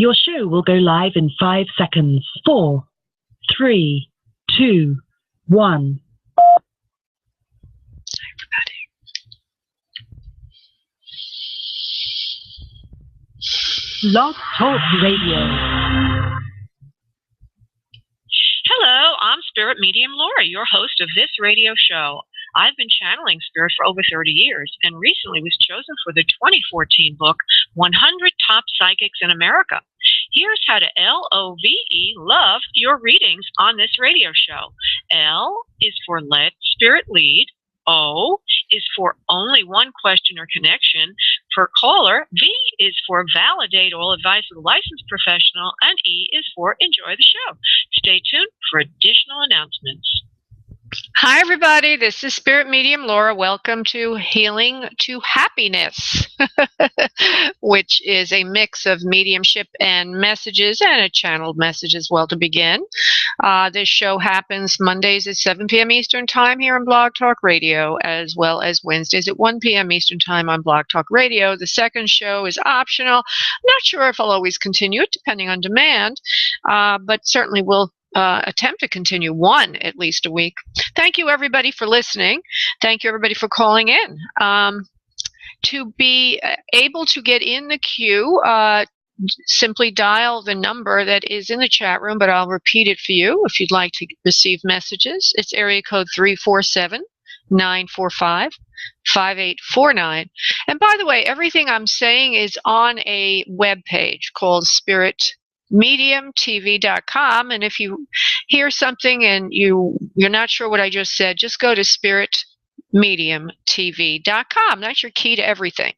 Your show will go live in 5 seconds. 4, 3, 2, 1. Blog Talk Radio. Hello, I'm Spirit Medium Laura, your host of this radio show. I've been channeling spirit for over 30 years and recently was chosen for the 2014 book, 100 Top Psychics in America. Here's how to LOVE love your readings on this radio show. L is for let spirit lead. O is for only one question or connection per caller. V is for validate all advice of a licensed professional. And E is for enjoy the show. Stay tuned for additional announcements. Hi, everybody. This is Spirit Medium Laura. Welcome to Healing to Happiness, which is a mix of mediumship and messages and a channeled message as well to begin. This show happens Mondays at 7 p.m. Eastern Time here on Blog Talk Radio, as well as Wednesdays at 1 p.m. Eastern Time on Blog Talk Radio. The second show is optional. I'm not sure if I'll always continue it, depending on demand, but certainly will attempt to continue one at least a week. Thank you, everybody, for listening. Thank you, everybody, for calling in. To be able to get in the queue, simply dial the number that is in the chat room, but I'll repeat it for you if you'd like to receive messages. It's area code 347-945-5849. And by the way, everything I'm saying is on a web page called SpiritMediumTV.com, and if you hear something and you're not sure what I just said, just go to SpiritMediumTV.com. That's your key to everything.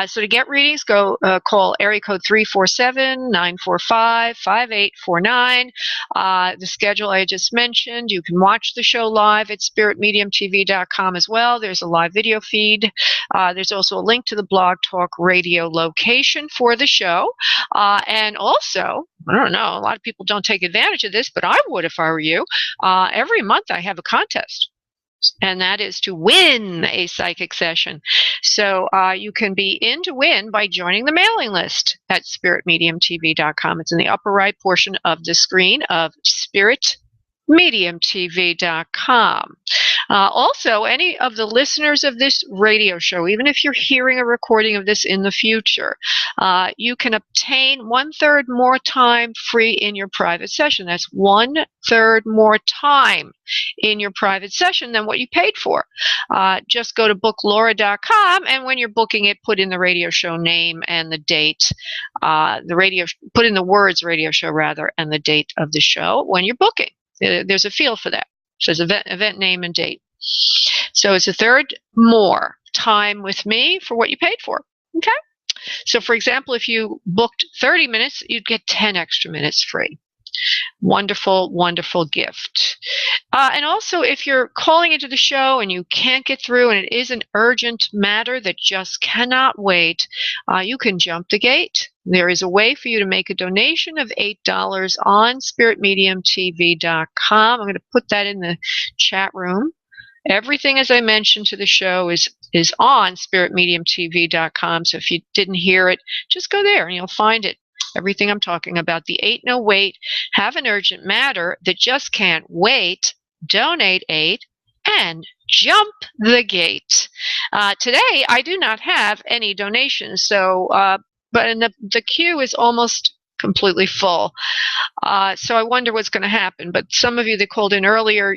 So to get readings, go call area code 347-945-5849. The schedule I just mentioned. You can watch the show live at SpiritMediumTV.com as well. There's a live video feed. There's also a link to the Blog Talk Radio location for the show. And also, I don't know, a lot of people don't take advantage of this, but I would if I were you. Every month I have a contest, and that is to win a psychic session. So you can be in to win by joining the mailing list at SpiritMediumTV.com. It's in the upper right portion of the screen of SpiritMediumTV.com. Also, any of the listeners of this radio show, even if you're hearing a recording of this in the future, you can obtain 1/3 more time free in your private session. That's 1/3 more time in your private session than what you paid for. Just go to booklaura.com, and when you're booking it, put in the radio show name and the date. Put in the words radio show rather, and the date of the show when you're booking. There's a field for that. So it's event name and date. So it's 1/3 more time with me for what you paid for. Okay? So for example, if you booked 30 minutes, you'd get 10 extra minutes free. Wonderful, wonderful gift. And also, if you're calling into the show and you can't get through and it is an urgent matter that just cannot wait, you can jump the gate. There is a way for you to make a donation of $8 on SpiritMediumTV.com. I'm going to put that in the chat room. Everything, as I mentioned to the show, is on SpiritMediumTV.com. So if you didn't hear it, just go there and you'll find it. Everything I'm talking about. The 8 No Wait, have an urgent matter that just can't wait. Donate 8 and jump the gate. Today, I do not have any donations, so but the queue is almost completely full. So I wonder what's going to happen. But some of you that called in earlier,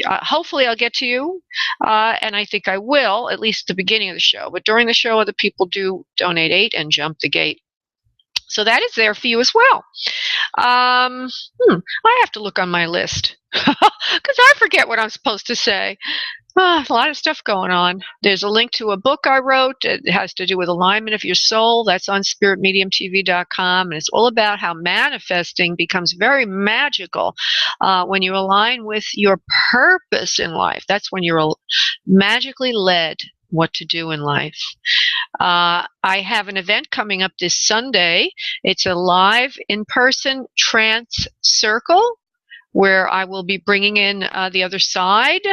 hopefully I'll get to you, and I think I will, at least at the beginning of the show. But during the show, other people do donate 8 and jump the gate. So that is there for you as well. I have to look on my list because I forget what I'm supposed to say. A lot of stuff going on. There's a link to a book I wrote. It has to do with alignment of your soul. That's on SpiritMediumTV.com. And it's all about how manifesting becomes very magical when you align with your purpose in life. That's when you're magically led what to do in life. I have an event coming up this Sunday. It's a live in-person trance circle where I will be bringing in the other side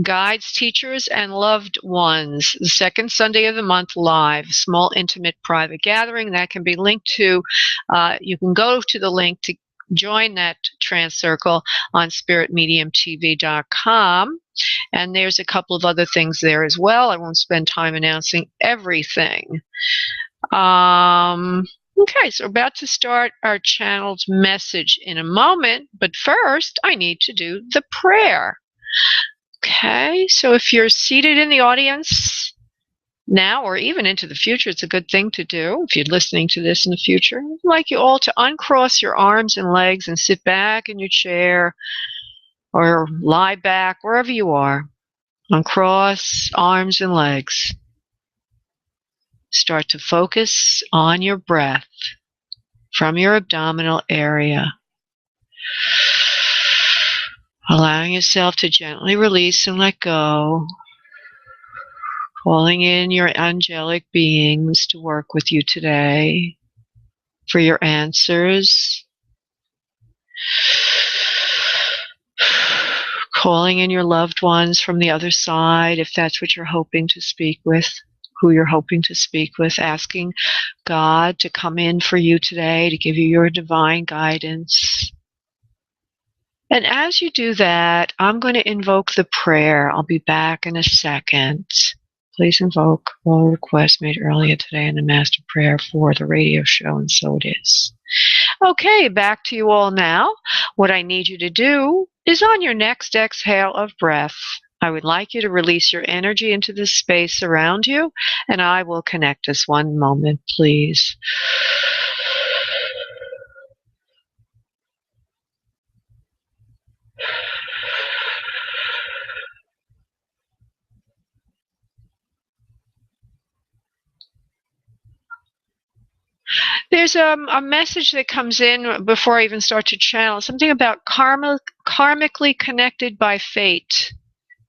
guides, teachers, and loved ones. The second Sunday of the month live, small, intimate, private gathering that can be linked to. You can go to the link to join that Trance Circle on spiritmediumtv.com. And there's a couple of other things there as well. I won't spend time announcing everything. Okay, so we're about to start our channeled message in a moment, but first I need to do the prayer. Okay, so if you're seated in the audience now or even into the future, it's a good thing to do if you're listening to this in the future. I'd like you all to uncross your arms and legs and sit back in your chair or lie back wherever you are. Uncross arms and legs. Start to focus on your breath from your abdominal area. Allowing yourself to gently release and let go. Calling in your angelic beings to work with you today for your answers. Calling in your loved ones from the other side, if that's what you're hoping to speak with, who you're hoping to speak with, asking God to come in for you today to give you your divine guidance. And as you do that, I'm going to invoke the prayer. I'll be back in a second. Please invoke all requests made earlier today in the master prayer for the radio show, and so it is. Okay, back to you all now. What I need you to do is on your next exhale of breath, I would like you to release your energy into the space around you, and I will connect us. One moment, please. There's a message that comes in before I even start to channel, something about karmically connected by fate.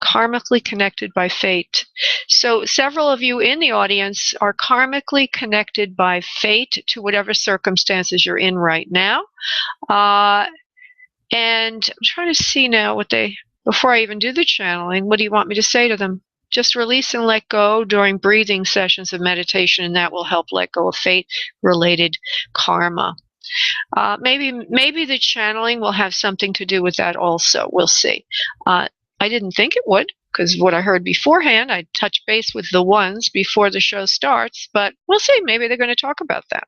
Karmically connected by fate. So several of you in the audience are karmically connected by fate to whatever circumstances you're in right now. And I'm trying to see now what before I even do the channeling, what do you want me to say to them? Just release and let go during breathing sessions of meditation, and that will help let go of fate-related karma. Maybe the channeling will have something to do with that also. We'll see. I didn't think it would, because what I heard beforehand, I touch base with the ones before the show starts, but we'll see. Maybe they're going to talk about that.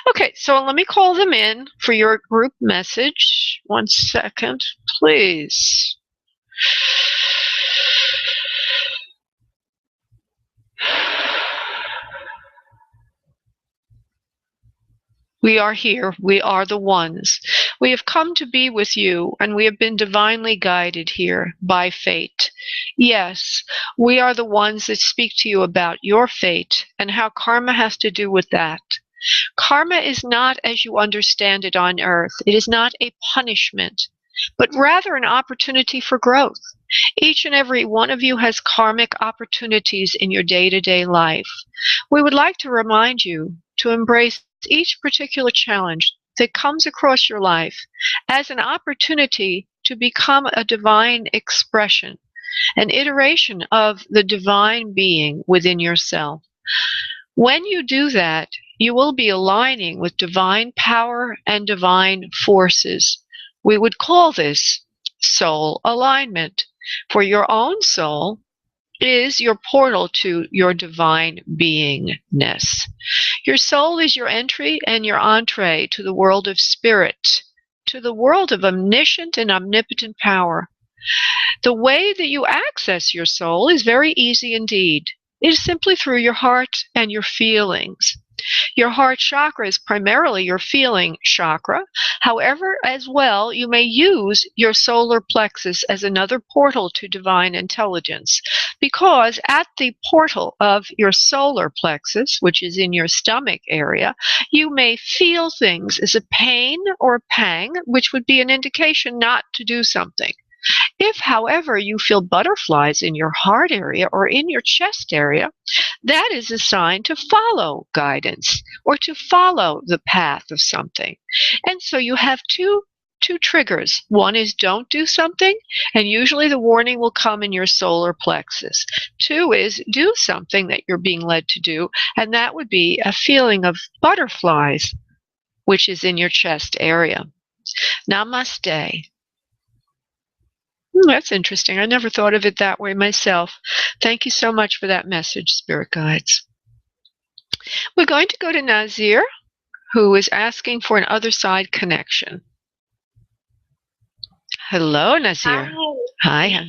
Okay, so let me call them in for your group message. 1 second, please. We are here. We are the ones. We have come to be with you, and we have been divinely guided here by fate. Yes, we are the ones that speak to you about your fate and how karma has to do with that. Karma is not as you understand it on earth. It is not a punishment, but rather an opportunity for growth. Each and every one of you has karmic opportunities in your day-to-day life. We would like to remind you to embrace each particular challenge that comes across your life as an opportunity to become a divine expression, an iteration of the divine being within yourself. When you do that, you will be aligning with divine power and divine forces. We would call this soul alignment. For your own soul is your portal to your divine beingness. Your soul is your entry and your entree to the world of spirit, to the world of omniscient and omnipotent power. The way that you access your soul is very easy indeed. It is simply through your heart and your feelings. Your heart chakra is primarily your feeling chakra. However, as well, you may use your solar plexus as another portal to divine intelligence, because at the portal of your solar plexus, which is in your stomach area, you may feel things as a pain or a pang, which would be an indication not to do something. If, however, you feel butterflies in your heart area or in your chest area, that is a sign to follow guidance or to follow the path of something. And so you have two two triggers. One is don't do something, and usually the warning will come in your solar plexus. Two is do something that you're being led to do, and that would be a feeling of butterflies, which is in your chest area. Namaste. That's interesting. I never thought of it that way myself. Thank you so much for that message, Spirit Guides. We're going to go to Nazir, who is asking for an other side connection. Hello, Nazir. Hi.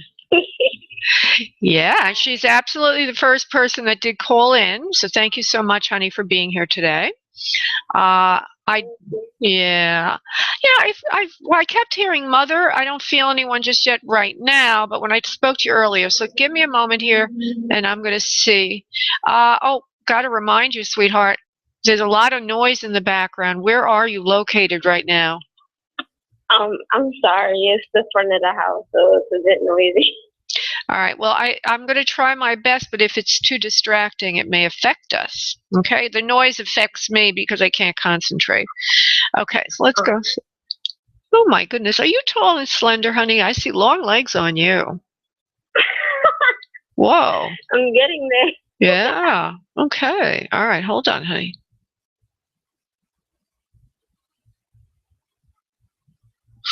Yeah, she's absolutely the first person that did call in. So thank you so much, honey, for being here today. I kept hearing mother. I don't feel anyone just yet right now, but when I spoke to you earlier, so give me a moment here, and I'm going to see. Got to remind you, sweetheart, there's a lot of noise in the background. Where are you located right now? I'm sorry. It's the front of the house, so it's a bit noisy. All right. Well, I'm going to try my best, but if it's too distracting, it may affect us. Okay? The noise affects me because I can't concentrate. Okay, so let's go. Oh, my goodness. Are you tall and slender, honey? I see long legs on you. Whoa. I'm getting there. Yeah. Okay. All right. Hold on, honey.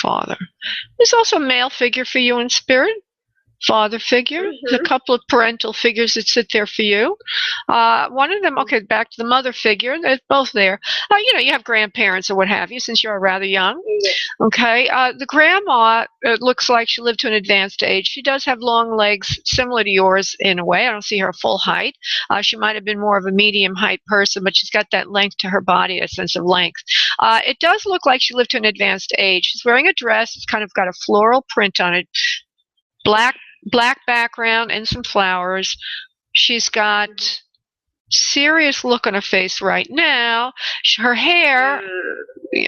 Father. There's also a male figure for you in spirit. Father figure. There's a couple of parental figures that sit there for you. One of them, okay, back to the mother figure. They're both there. You have grandparents or what have you, since you're rather young. Okay. The grandma, it looks like she lived to an advanced age. She does have long legs, similar to yours in a way. I don't see her full height. She might have been more of a medium height person, but she's got that length to her body, a sense of length. It does look like she lived to an advanced age. She's wearing a dress. It's kind of got a floral print on it. Black background and some flowers. She's got serious look on her face right now. Her hair,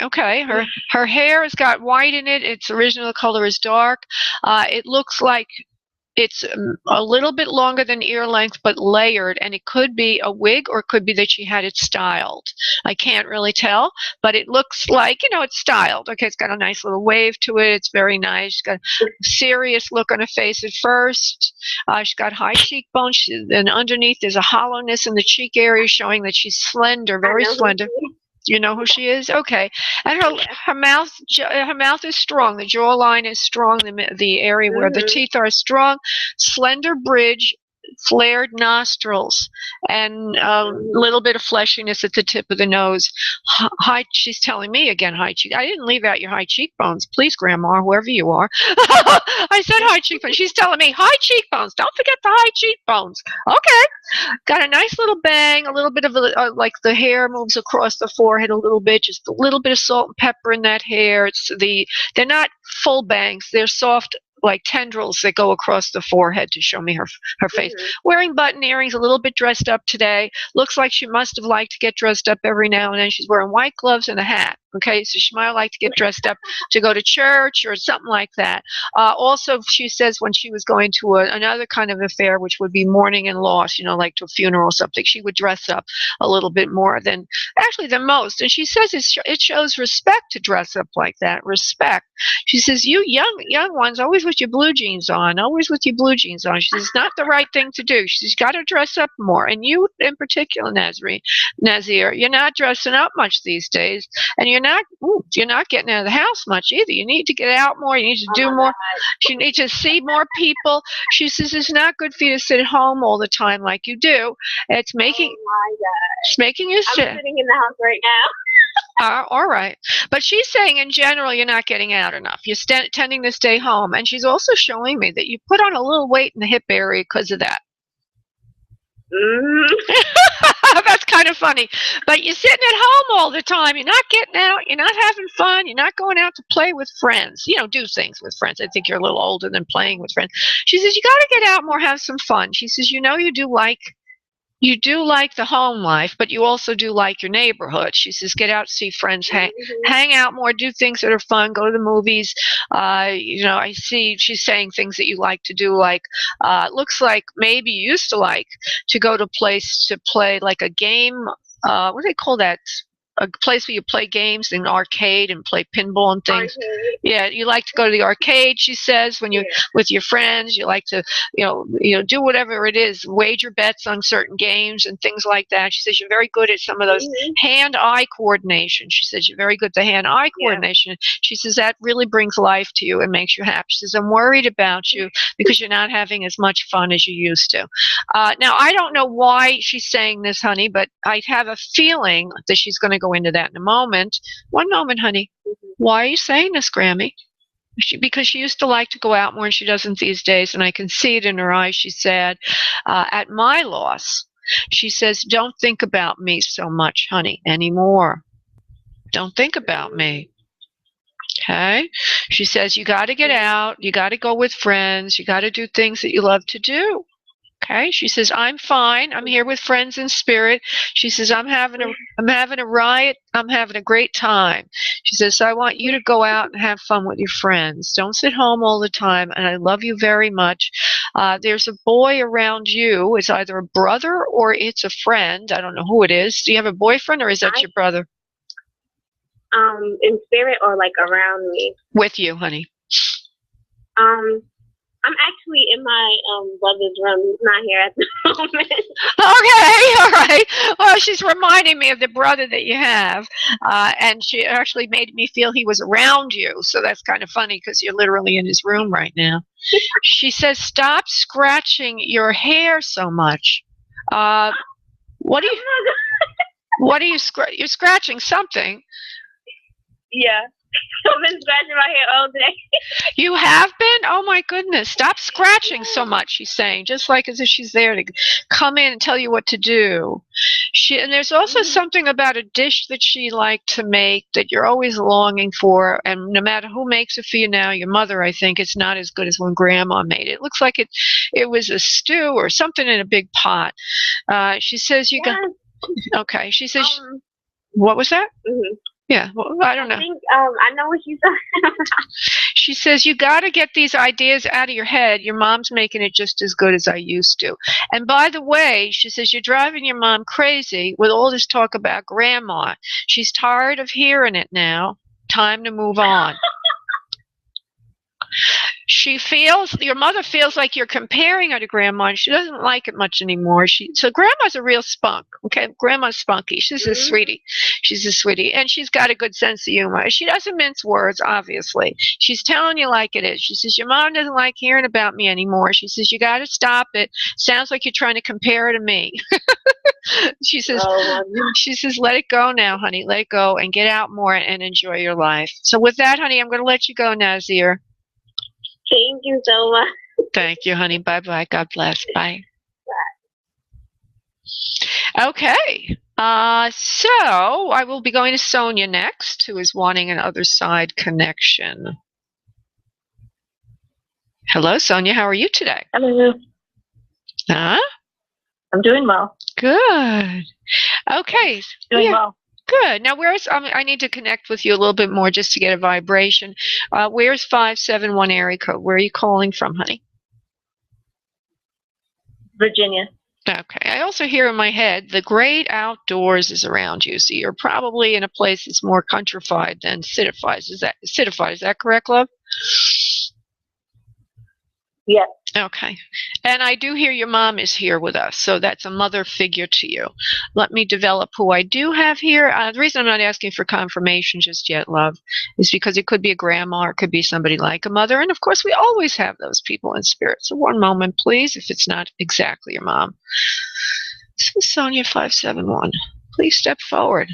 okay, her hair has got white in it. Its original color is dark. It looks like it's a little bit longer than ear length, but layered, and it could be a wig or it could be that she had it styled. I can't really tell, but it looks like, it's styled. Okay, it's got a nice little wave to it. It's very nice. She's got a serious look on her face at first. She's got high cheekbones, and underneath there's a hollowness in the cheek area showing that she's slender, very slender. You know who she is? Okay. And her mouth is strong. The jawline is strong. The area where the teeth are strong. Slender bridge, flared nostrils, and a little bit of fleshiness at the tip of the nose. She's telling me again, high cheek. I didn't leave out your high cheekbones. Please, Grandma, whoever you are. I said high cheekbones. She's telling me high cheekbones. Don't forget the high cheekbones. Okay. Got a nice little bang, a little bit of like the hair moves across the forehead a little bit, just a little bit of salt and pepper in that hair. They're not full bangs. They're soft, like tendrils that go across the forehead to show me her face. Wearing button earrings, a little bit dressed up today. Looks like she must have liked to get dressed up every now and then. She's wearing white gloves and a hat. Okay, so she might like to get dressed up to go to church or something like that. Also, she says when she was going to another kind of affair, which would be mourning and loss, like to a funeral or something, she would dress up a little bit more than most. And she says it shows respect to dress up like that. Respect. She says, you young ones, always with your blue jeans on. Always with your blue jeans on. She says, it's not the right thing to do. She's got to dress up more. And you in particular, Nazir, you're not dressing up much these days. And you're not getting out of the house much either. You need to get out more. You need to do more. You need to see more people. She says it's not good for you to sit at home all the time like you do. It's making you sick. I'm sitting in the house right now. All right. But she's saying in general you're not getting out enough. You're tending to stay home. And she's also showing me that you put on a little weight in the hip area because of that. That's kind of funny. But you're sitting at home all the time. You're not getting out. You're not having fun. You're not going out to play with friends. Do things with friends. I think you're a little older than playing with friends. She says, you got to get out more, have some fun. She says, you do like the home life, but you also do like your neighborhood. She says, get out, see friends, hang out more, do things that are fun, go to the movies. I see she's saying things that you like to do, like looks like maybe you used to like to go to a place to play like a game. What do they call that? a place where you play games, an arcade, and play pinball and things. Arcade. Yeah, you like to go to the arcade, she says, when you're with your friends. You like to, do whatever it is, wager bets on certain games and things like that. She says you're very good at some of those hand-eye coordination. She says you're very good at the hand-eye coordination. She says that really brings life to you and makes you happy. She says, I'm worried about you because you're not having as much fun as you used to. Now, I don't know why she's saying this, honey, but I have a feeling that she's going to go into that in a moment. One moment, honey. Why are you saying this, Grammy? Because she used to like to go out more and she doesn't these days, and I can see it in her eyes. She's sad. At my loss, she says, don't think about me so much, honey, anymore. Don't think about me. Okay? She says, you got to get out. You got to go with friends. You got to do things that you love to do. Okay? She says, I'm fine. I'm here with friends in spirit. She says, I'm having a riot. I'm having a great time. She says, so I want you to go out and have fun with your friends. Don't sit home all the time, and I love you very much. There's a boy around you. It's either a brother or it's a friend. I don't know who it is. Do you have a boyfriend, or is that your brother? In spirit or like around me? With you, honey. I'm actually in my brother's room. He's not here at the moment. Okay, all right. Well, she's reminding me of the brother that you have, and she actually made me feel he was around you, so that's kind of funny because you're literally in his room right now. She says, stop scratching your hair so much. What are you you're scratching something? Yeah. I've been scratching my hair all day. You have been? Oh my goodness. Stop scratching so much, she's saying, just like as if she's there to come in and tell you what to do. And there's also something about a dish that she liked to make that you're always longing for, and no matter who makes it for you now, your mother, I think, it's not as good as when Grandma made it. It looks like it was a stew or something in a big pot. She says you got... Okay. She says... what was that? Yeah, well, I don't know. I think I know what she's talking about. She says, you got to get these ideas out of your head. Your mom's making it just as good as I used to. And by the way, she says, you're driving your mom crazy with all this talk about Grandma. She's tired of hearing it now. Time to move on. Your mother feels like you're comparing her to Grandma, and she doesn't like it much anymore. So Grandma's a real spunk, okay? Grandma's spunky. She's a sweetie. She's a sweetie, and she's got a good sense of humor. She doesn't mince words, obviously. She's telling you like it is. She says, your mom doesn't like hearing about me anymore. She says, you got to stop it. Sounds like you're trying to compare her to me. She says, let it go now, honey. Let it go and get out more and enjoy your life. So with that, honey, I'm going to let you go, Nazir. Thank you so much. Thank you, honey. Bye-bye. God bless. Bye. Okay. So I will be going to Sonia next, who is wanting an other side connection. Hello, Sonia. How are you today? Hello. Huh? I'm doing well. Good. Okay. Doing well. Good. Now, I need to connect with you a little bit more just to get a vibration. Where's 571 area code? Where are you calling from, honey? Virginia. Okay. I also hear in my head the great outdoors is around you, so you're probably in a place that's more countrified than citified. Is that correct, love? Yes. Okay. And I do hear your mom is here with us, so that's a mother figure to you. Let me develop who I do have here. The reason I'm not asking for confirmation just yet, love, is because it could be a grandma or it could be somebody like a mother. And, of course, we always have those people in spirit. So one moment, please, if it's not exactly your mom. This is Sonia 571. Please step forward.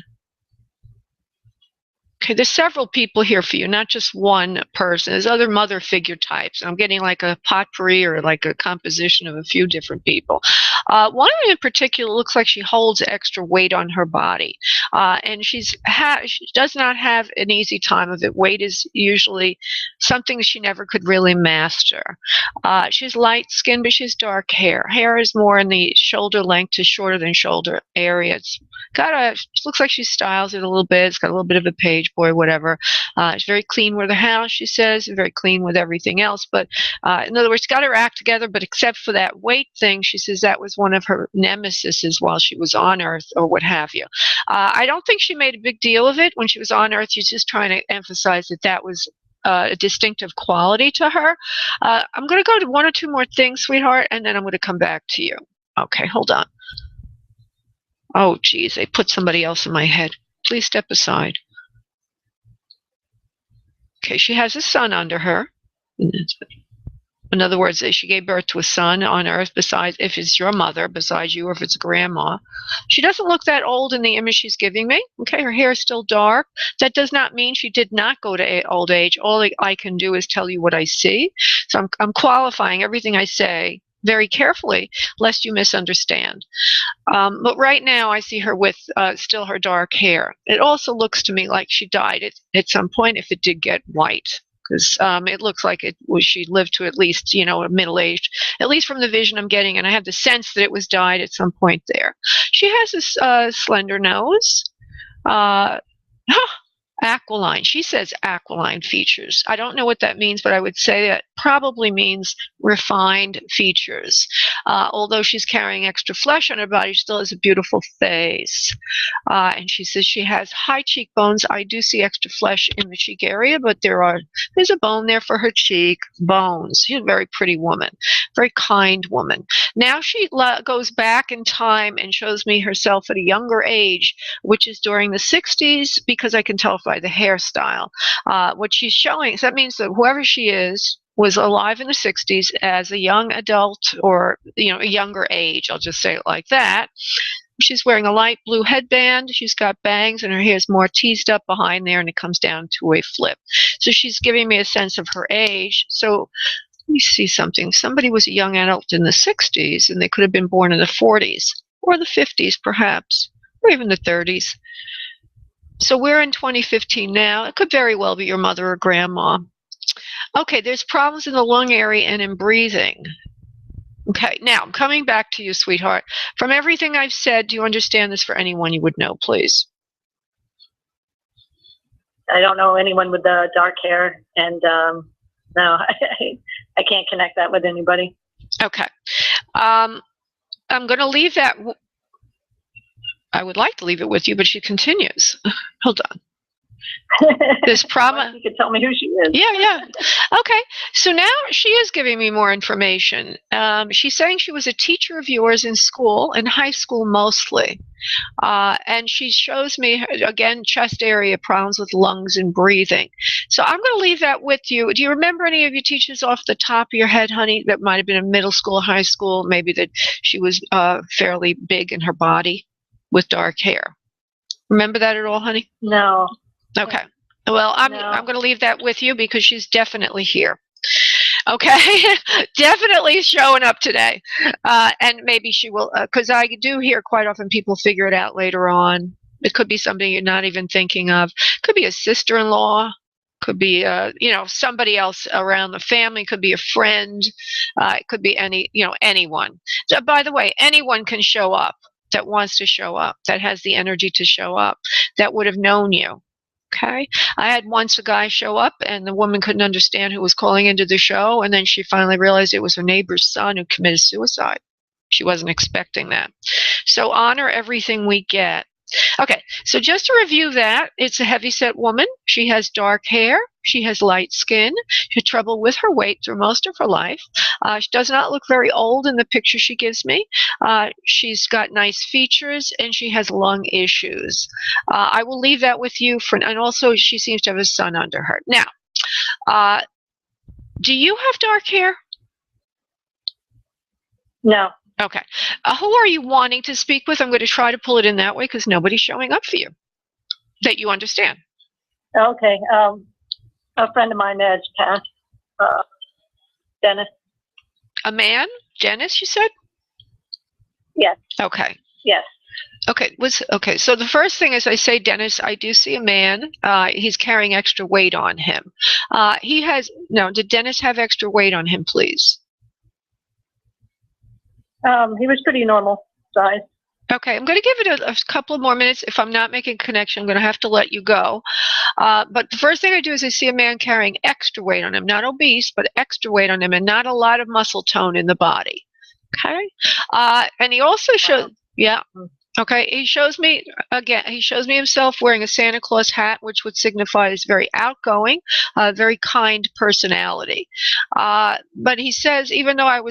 Okay, there's several people here for you, not just one person. There's other mother figure types. I'm getting like a potpourri or like a composition of a few different people. One of them in particular looks like she holds extra weight on her body. And she does not have an easy time of it. Weight is usually something she never could really master. She's light skinned, but she has dark hair. Hair is more in the shoulder length to shorter than shoulder area. It looks like she styles it a little bit. It's got a little bit of a page boy, whatever. She's very clean with the house, she says, very clean with everything else. But in other words, got her act together, but except for that weight thing, she says that was one of her nemesises while she was on Earth or what have you. I don't think she made a big deal of it when she was on Earth. She's just trying to emphasize that that was a distinctive quality to her. I'm going to go to one or two more things, sweetheart, and then I'm going to come back to you. Okay, hold on. Oh, geez, they put somebody else in my head. Please step aside. Okay, she has a son under her. In other words, she gave birth to a son on Earth, besides, if it's your mother, besides you, or if it's grandma. She doesn't look that old in the image she's giving me. Okay, her hair is still dark. That does not mean she did not go to old age. All I can do is tell you what I see. So I'm qualifying everything I say very carefully, lest you misunderstand. But right now, I see her with still her dark hair. It also looks to me like she died at some point if it did get white. Because it looks like she lived to at least, middle-aged, at least from the vision I'm getting, and I have the sense that it was dyed at some point there. She has a slender nose, aquiline. She says aquiline features. I don't know what that means, but I would say that probably means refined features. Although she's carrying extra flesh on her body, she still has a beautiful face. And she says she has high cheekbones. I do see extra flesh in the cheek area, but there's a bone there for her cheek bones. She's a very pretty woman, very kind woman. Now she goes back in time and shows me herself at a younger age, which is during the 60s, because I can tell by the hairstyle. What she's showing, so that means that whoever she is was alive in the 60s as a young adult, or a younger age, I'll just say it like that. She's wearing a light blue headband. She's got bangs, and her hair is more teased up behind there, and it comes down to a flip. So she's giving me a sense of her age. So let me see something. Somebody was a young adult in the 60s, and they could have been born in the 40s or the 50s perhaps, or even the 30s. So we're in 2015 now. It could very well be your mother or grandma. Okay, there's problems in the lung area and in breathing. Okay, now I'm coming back to you, sweetheart. From everything I've said, do you understand this for anyone you would know, please? I don't know anyone with the dark hair, and no, I can't connect that with anybody. Okay. I'm going to leave that. I would like to leave it with you, but she continues. Hold on. This problem. You could tell me who she is. Yeah. Okay. So now she is giving me more information. She's saying she was a teacher of yours in school, in high school mostly. And she shows me, again, chest area problems with lungs and breathing. So I'm going to leave that with you. Do you remember any of your teachers off the top of your head, honey, that might have been in middle school, high school, maybe that she was fairly big in her body with dark hair? Remember that at all, honey? No. Okay. Well, I'm going to leave that with you because she's definitely here. Okay. Definitely showing up today. And maybe she will, because I do hear quite often people figure it out later on. It could be somebody you're not even thinking of. Could be a sister-in-law. Could be, somebody else around the family. Could be a friend. It could be anyone. So, by the way, anyone can show up that wants to show up, that has the energy to show up, that would have known you. Okay. I had once a guy show up, and the woman couldn't understand who was calling into the show, and then she finally realized it was her neighbor's son who committed suicide. She wasn't expecting that. So honor everything we get. Okay, so just to review that, it's a heavyset woman. She has dark hair. She has light skin. She had trouble with her weight through most of her life. She does not look very old in the picture she gives me. She's got nice features, and she has lung issues. I will leave that with you. And also, she seems to have a son under her. Now, do you have dark hair? No. Okay. Who are you wanting to speak with? I'm going to try to pull it in that way because nobody's showing up for you that you understand. Okay. A friend of mine has passed. Dennis. A man? Dennis, you said? Yes. Okay. Yes. Okay. Okay. So the first thing is I say, Dennis, I do see a man. He's carrying extra weight on him. Did Dennis have extra weight on him, please? He was pretty normal size. Okay, I'm going to give it a couple of more minutes. If I'm not making a connection, I'm going to have to let you go. But the first thing I do is I see a man carrying extra weight on him, not obese, but extra weight on him, and not a lot of muscle tone in the body. Okay, and he also shows, yeah. Okay, he shows me, again, he shows me himself wearing a Santa Claus hat, which would signify his very outgoing, very kind personality. But he says, even though I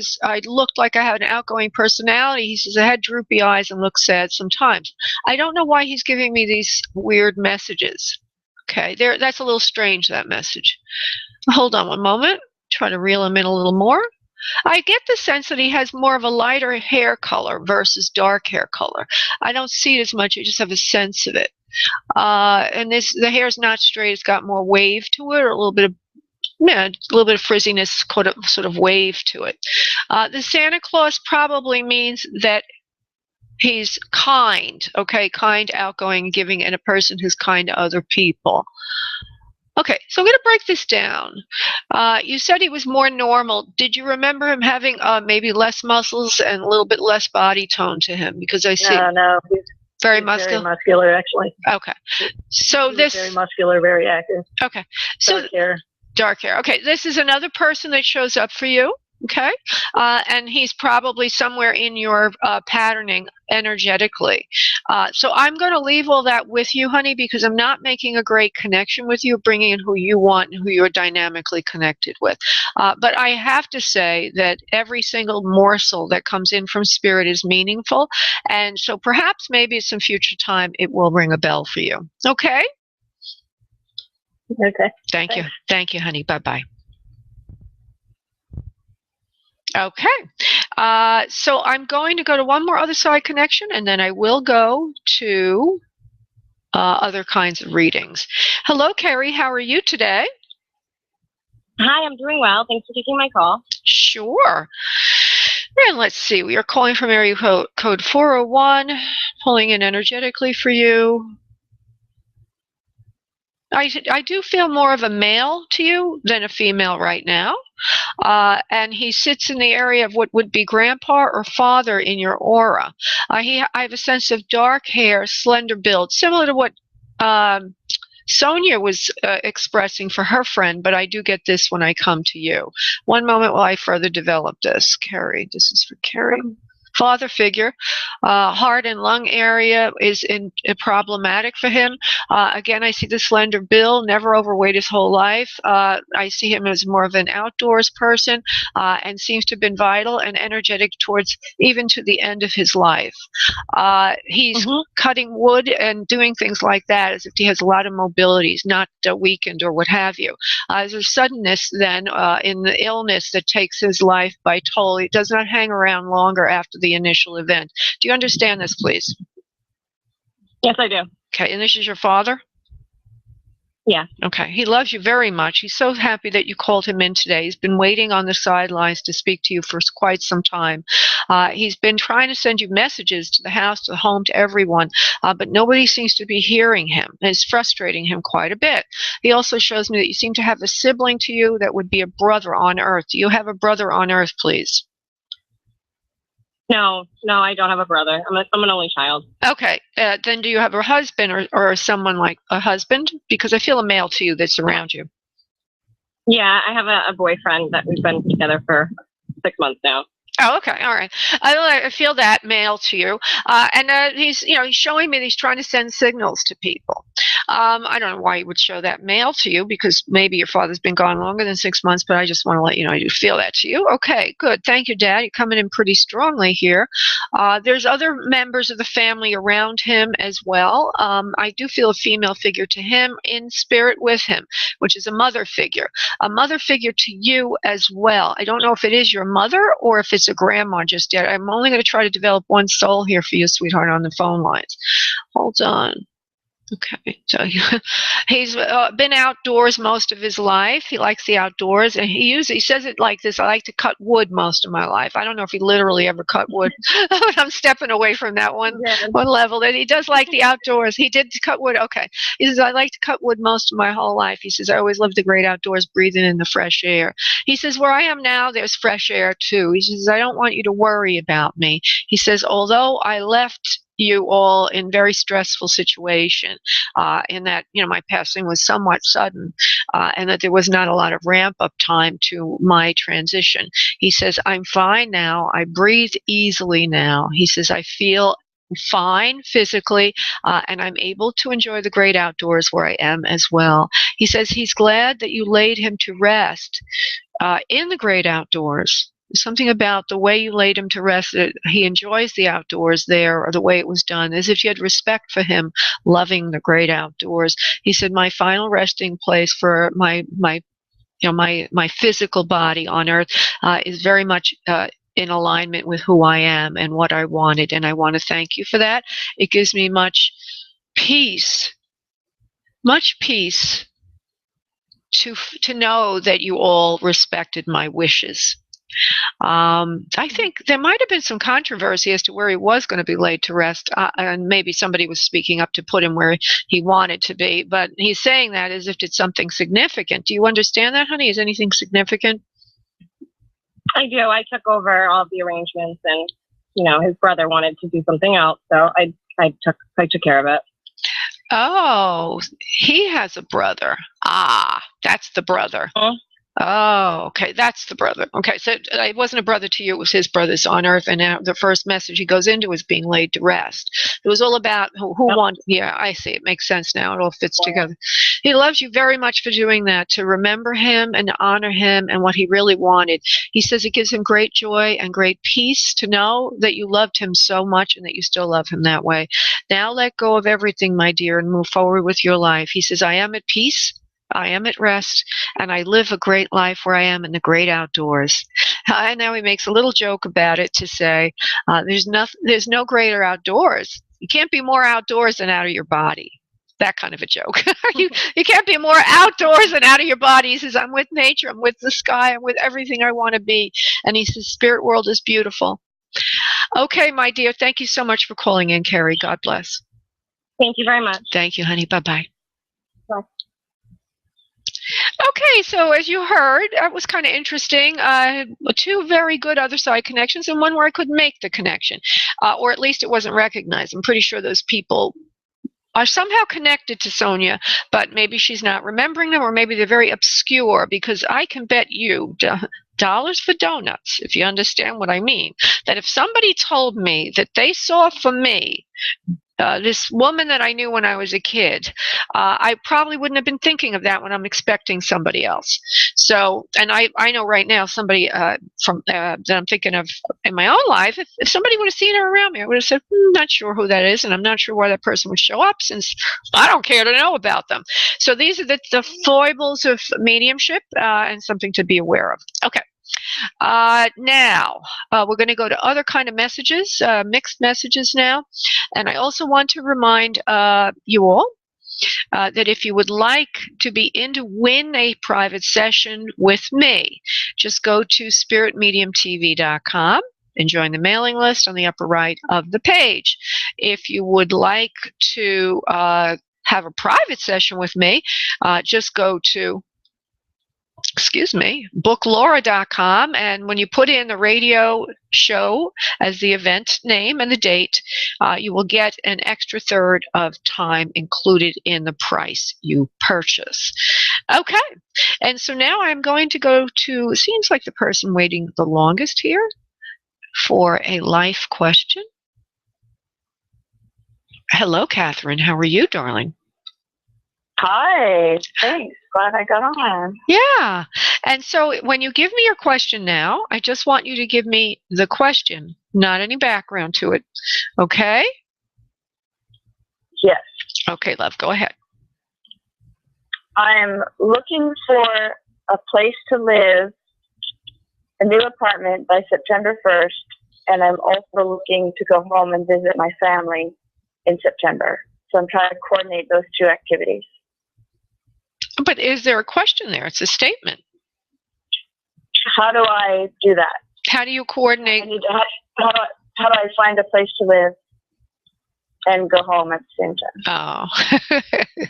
looked like I had an outgoing personality, he says I had droopy eyes and looked sad sometimes. I don't know why he's giving me these weird messages. Okay, that's a little strange, that message. Hold on one moment. Try to reel him in a little more. I get the sense that he has more of a lighter hair color versus dark hair color. I don't see it as much. I just have a sense of it. And the hair's not straight. It's got more wave to it, or a little bit of frizziness, sort of wave to it. The Santa Claus probably means that he's kind, okay, kind, outgoing, giving, and a person who's kind to other people. Okay, so I'm going to break this down. You said he was more normal. Did you remember him having maybe less muscles and a little bit less body tone to him? Because I see. No, he's very muscular. Very muscular, actually. Okay, so he's very muscular, very active. Okay, so dark hair. Okay, this is another person that shows up for you. Okay, and he's probably somewhere in your patterning energetically. So I'm going to leave all that with you, honey, because I'm not making a great connection with you, bringing in who you want and who you're dynamically connected with. But I have to say that every single morsel that comes in from spirit is meaningful. And so perhaps maybe at some future time it will ring a bell for you. Okay? Okay. Thank you. Thank you, honey. Bye-bye. Okay, so I'm going to go to one more other side connection, and then I will go to other kinds of readings. Hello, Carrie. How are you today? Hi, I'm doing well. Thanks for taking my call. Sure. And let's see. We are calling from area code 401, pulling in energetically for you. I do feel more of a male to you than a female right now. And he sits in the area of what would be grandpa or father in your aura. I have a sense of dark hair, slender build, similar to what Sonia was expressing for her friend, but I do get this when I come to you. One moment while I further develop this. Carrie, this is for Carrie. Father figure, heart and lung area is problematic for him. Again, I see the slender build, never overweight his whole life. I see him as more of an outdoors person and seems to have been vital and energetic towards even to the end of his life. He's cutting wood and doing things like that as if he has a lot of mobility. He's not weakened or what have you. There's a suddenness then in the illness that takes his life by toll. He does not hang around longer after the initial event. Do you understand this, please? Yes, I do. Okay, and this is your father? Yeah. Okay, he loves you very much. He's so happy that you called him in today. He's been waiting on the sidelines to speak to you for quite some time. He's been trying to send you messages to the house, to the home, to everyone, but nobody seems to be hearing him. It's frustrating him quite a bit. He also shows me that you seem to have a sibling to you that would be a brother on earth. Do you have a brother on earth, please? No, I don't have a brother. I'm an only child. Okay, then do you have a husband or someone like a husband? Because I feel a male to you that's around you. Yeah, I have a boyfriend that we've been together for 6 months now. Oh, okay, all right. I feel that male to you, and he's showing me that he's trying to send signals to people. I don't know why he would show that male to you, because maybe your father's been gone longer than 6 months, but I just want to let you know I do feel that to you. Okay, good. Thank you, Dad. You're coming in pretty strongly here. There's other members of the family around him as well. I do feel a female figure to him in spirit with him, which is a mother figure to you as well. I don't know if it is your mother or if it's a grandma just yet. I'm only going to try to develop one soul here for you, sweetheart, on the phone lines. Hold on. Okay, so he's been outdoors most of his life. He likes the outdoors, and he says it like this: I like to cut wood most of my life. I don't know if he literally ever cut wood, but I'm stepping away from that one level. That he does like the outdoors. He did cut wood. Okay, he says I like to cut wood most of my whole life. He says I always loved the great outdoors, breathing in the fresh air. He says where I am now, there's fresh air too. He says I don't want you to worry about me. He says although I left you all in very stressful situation, in that, my passing was somewhat sudden, and that there was not a lot of ramp up time to my transition. He says, I'm fine now. I breathe easily now. He says, I feel fine physically, and I'm able to enjoy the great outdoors where I am as well. He says he's glad that you laid him to rest in the great outdoors. Something about the way you laid him to rest, that he enjoys the outdoors there, or the way it was done, as if you had respect for him loving the great outdoors. He said, my final resting place for my physical body on earth is very much in alignment with who I am and what I wanted, and I want to thank you for that. It gives me much peace to know that you all respected my wishes. I think there might have been some controversy as to where he was going to be laid to rest, and maybe somebody was speaking up to put him where he wanted to be, but he's saying that as if it's something significant. Do you understand that, honey? Is anything significant? I do. I took over all of the arrangements, and his brother wanted to do something else, so I took care of it. Oh, he has a brother. That's the brother. Oh, okay, that's the brother. Okay, so it wasn't a brother to you, it was his brothers on earth, and now the first message he goes into is being laid to rest. It was all about who wanted, yeah, I see, it makes sense now, it all fits together. He loves you very much for doing that, to remember him and to honor him and what he really wanted. He says it gives him great joy and great peace to know that you loved him so much and that you still love him that way. Now let go of everything, my dear, and move forward with your life. He says, I am at peace, I am at rest, and I live a great life where I am in the great outdoors. And now he makes a little joke about it to say, there's no greater outdoors. You can't be more outdoors than out of your body. That kind of a joke. You can't be more outdoors than out of your body. He says, I'm with nature, I'm with the sky, I'm with everything I want to be. And he says, spirit world is beautiful. Okay, my dear, thank you so much for calling in, Carrie. God bless. Thank you very much. Thank you, honey. Bye-bye. Bye. Okay, so as you heard, that was kind of interesting. Two very good other side connections, and one where I couldn't make the connection, or at least it wasn't recognized. I'm pretty sure those people are somehow connected to Sonia, but maybe she's not remembering them, or maybe they're very obscure, because I can bet you dollars for donuts, if you understand what I mean, that if somebody told me that they saw for me this woman that I knew when I was a kid, I probably wouldn't have been thinking of that when I'm expecting somebody else. So, and I know right now somebody that I'm thinking of in my own life, if somebody would have seen her around me, I would have said, not sure who that is, and I'm not sure why that person would show up, since I don't care to know about them. So these are the foibles of mediumship, and something to be aware of. Okay. Now, we're going to go to other kind of messages, mixed messages now. And I also want to remind you all that if you would like to be in to win a private session with me, just go to spiritmediumtv.com and join the mailing list on the upper right of the page. If you would like to have a private session with me, just go to booklaura.com, and when you put in the radio show as the event name and the date, you will get an extra third of time included in the price you purchase. Okay, and so now I'm going to go to, seems like the person waiting the longest here for a life question. Hello, Catherine. How are you, darling? Hi, thanks. Glad I got on. Yeah. And so when you give me your question now, I just want you to give me the question, not any background to it. Okay? Yes. Okay, love. Go ahead. I'm looking for a place to live, a new apartment by September 1st, and I'm also looking to go home and visit my family in September. So I'm trying to coordinate those two activities. But is there a question there? It's a statement. How do I do that? How do you coordinate? How do I find a place to live? and go home at the same time. Oh.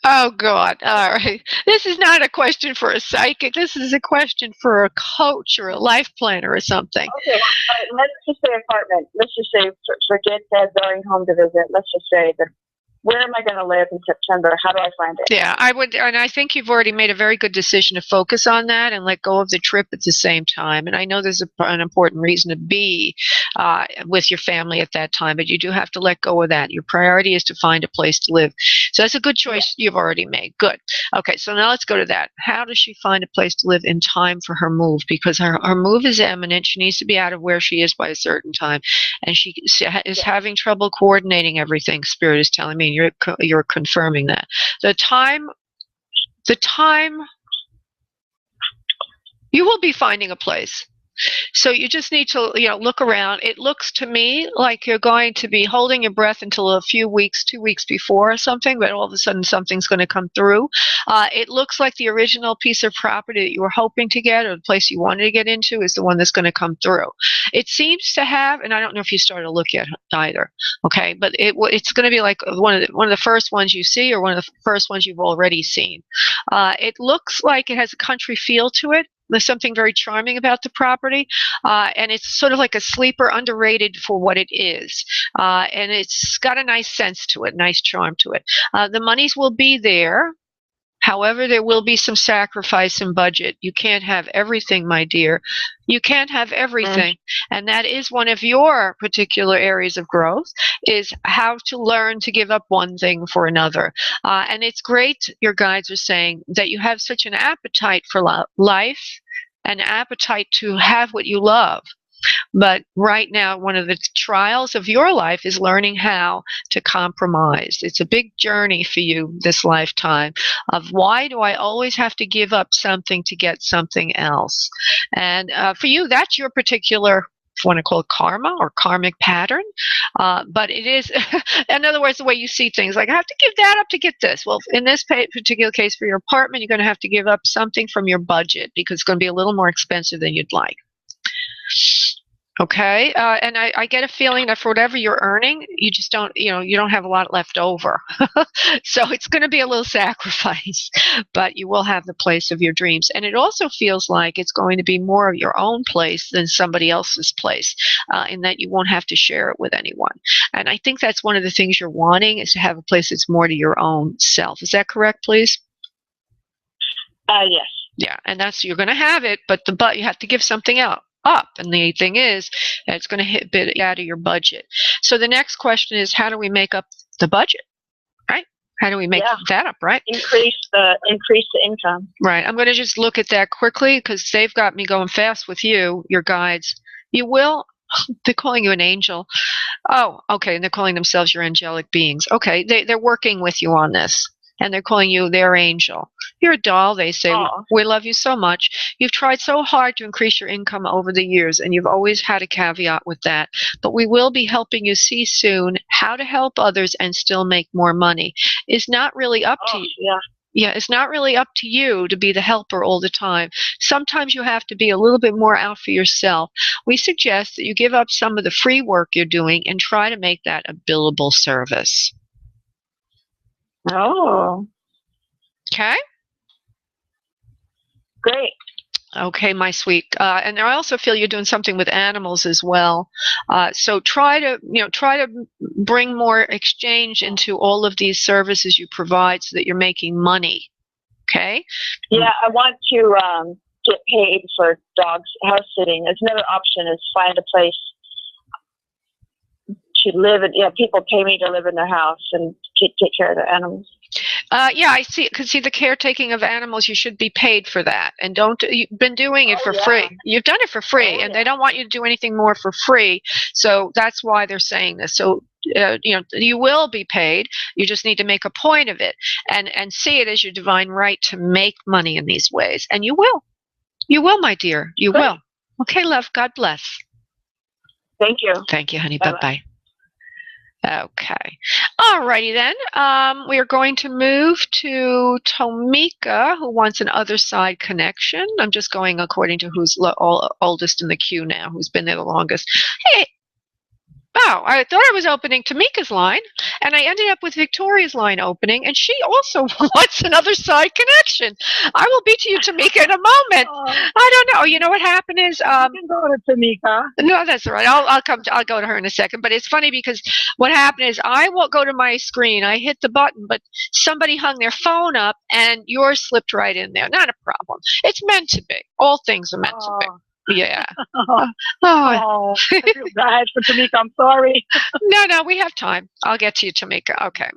Oh, God. All right. This is not a question for a psychic. This is a question for a coach or a life planner or something. Okay, let's just say apartment. Let's just say, forget that going home to visit. Let's just say that, where am I going to live in September? How do I find it? Yeah, I would, and I think you've already made a very good decision to focus on that and let go of the trip at the same time. And I know there's an important reason to be with your family at that time, but you do have to let go of that. Your priority is to find a place to live. So that's a good choice you've already made. Good. Okay, so now let's go to that. How does she find a place to live in time for her move? Because her move is imminent. She needs to be out of where she is by a certain time. And she is having trouble coordinating everything, Spirit is telling me. You're confirming that. The time, you will be finding a place. So you just need to, look around. It looks to me like you're going to be holding your breath until a few weeks, 2 weeks before or something, but all of a sudden something's going to come through. It looks like the original piece of property that you were hoping to get or the place you wanted to get into is the one that's going to come through. It seems to have, and I don't know if you started to look yet either, okay, but it's going to be like one of the first ones you see or one of the first ones you've already seen. It looks like it has a country feel to it. There's something very charming about the property, and it's sort of like a sleeper, underrated for what it is. And it's got a nice sense to it, nice charm to it. The monies will be there. However, there will be some sacrifice in budget. You can't have everything, my dear. You can't have everything. And that is one of your particular areas of growth, is how to learn to give up one thing for another. And it's great, your guides are saying, that you have such an appetite for life, an appetite to have what you love. But right now, one of the trials of your life is learning how to compromise. It's a big journey for you this lifetime of, why do I always have to give up something to get something else? And for you, that's your particular, if you want to call it karma or karmic pattern. But it is, in other words, the way you see things, like, I have to give that up to get this. Well, in this particular case for your apartment, you're going to have to give up something from your budget because it's going to be a little more expensive than you'd like. Okay, and I get a feeling that for whatever you're earning, you just don't, you don't have a lot left over. So it's going to be a little sacrifice, but you will have the place of your dreams. And it also feels like it's going to be more of your own place than somebody else's place, in that you won't have to share it with anyone. And I think that's one of the things you're wanting, is to have a place that's more to your own self. Is that correct, please? Yes. Yeah, and you're going to have it, but you have to give something up. And the thing is, it's going to hit a bit out of your budget. So the next question is, how do we make up the budget, right? How do we make that up, right? Increase the income. Right. I'm going to just look at that quickly because they've got me going fast with you, your guides. You will. They're calling you an angel. Oh, okay. And they're calling themselves your angelic beings. Okay. They're working with you on this. And they're calling you their angel. You're a doll, they say. We love you so much. You've tried so hard to increase your income over the years, and you've always had a caveat with that. But we will be helping you see soon how to help others and still make more money. It's not really up to you. Yeah, it's not really up to you to be the helper all the time. Sometimes you have to be a little bit more out for yourself. We suggest that you give up some of the free work you're doing and try to make that a billable service. Oh. Okay. Great. Okay, my sweet. And I also feel you're doing something with animals as well. So try to bring more exchange into all of these services you provide so that you're making money. Okay. Yeah, I want to get paid for dogs house sitting. There's another option is find a place to live in. People pay me to live in their house and take care of the animals. Yeah, I see. Because the caretaking of animals, you should be paid for that. And you've been doing it for free. You've done it for free, and they don't want you to do anything more for free. So that's why they're saying this. So you will be paid. You just need to make a point of it and see it as your divine right to make money in these ways. And you will. You will, my dear. You will. Okay, love. God bless. Thank you. Thank you, honey. Bye-bye. Bye-bye. Okay. All righty then. We are going to move to Tomika, who wants an other side connection. I'm just going according to who's oldest in the queue now, who's been there the longest. Hey. Oh, I thought I was opening Tamika's line, and I ended up with Victoria's line opening, and she also wants another side connection. I will be to you, Tamika, in a moment. I don't know. You know what happened is, you can go to Tamika. No, that's all right. I'll go to her in a second. But it's funny because what happened is I won't go to my screen. I hit the button, but somebody hung their phone up, and yours slipped right in there. Not a problem. It's meant to be. All things are meant to be. Yeah. I feel bad for Tamika. I'm sorry. No, we have time. I'll get to you, Tamika. Okay.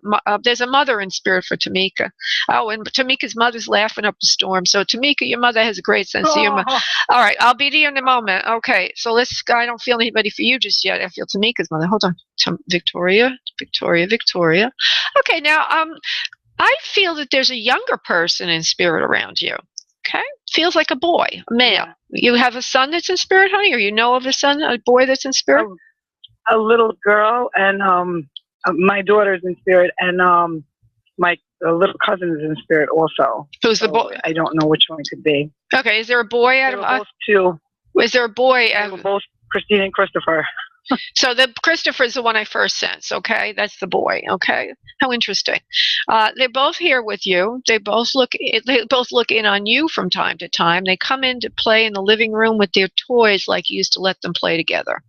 There's a mother in spirit for Tamika. Oh, and Tamika's mother's laughing up a storm. So, Tamika, your mother has a great sense of humor. All right. I'll be to you in a moment. Okay. So, I don't feel anybody for you just yet. I feel Tamika's mother. Hold on. Victoria. Okay. Now, I feel that there's a younger person in spirit around you. Okay. Feels like a boy, a male. Yeah. You have a son that's in spirit, honey, or you know of a boy that's in spirit? A little girl, and my daughter's in spirit, and my little cousin is in spirit also. Who's the boy? I don't know which one it could be. Okay. Is there a boy out of both two? Is there a boy? They were both Christine and Christopher. So the Christopher is the one I first sensed. Okay, that's the boy. Okay, how interesting. They're both here with you. They both look in on you from time to time. They come in to play in the living room with their toys, like you used to let them play together.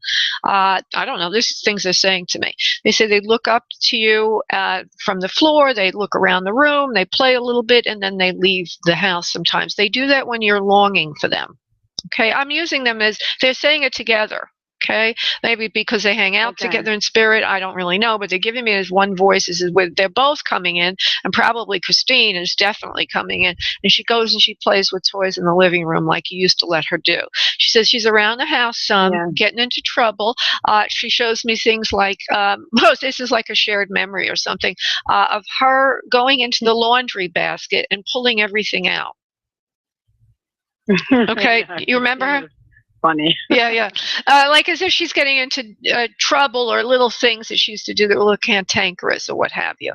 I don't know. This is things they're saying to me. They say they look up to you from the floor. They look around the room. They play a little bit, and then they leave the house. Sometimes they do that when you're longing for them. Okay, I'm using them as they're saying it together. Okay, maybe because they hang out together in spirit. I don't really know, but they're giving me as one voice. This is with they're both coming in, and probably Christine is definitely coming in. And she goes and she plays with toys in the living room like you used to let her do. She says she's around the house some, getting into trouble. She shows me things like, this is like a shared memory or something, of her going into the laundry basket and pulling everything out. Okay, you remember her? Funny. Yeah. Like as if she's getting into trouble or little things that she used to do that were a little cantankerous or what have you.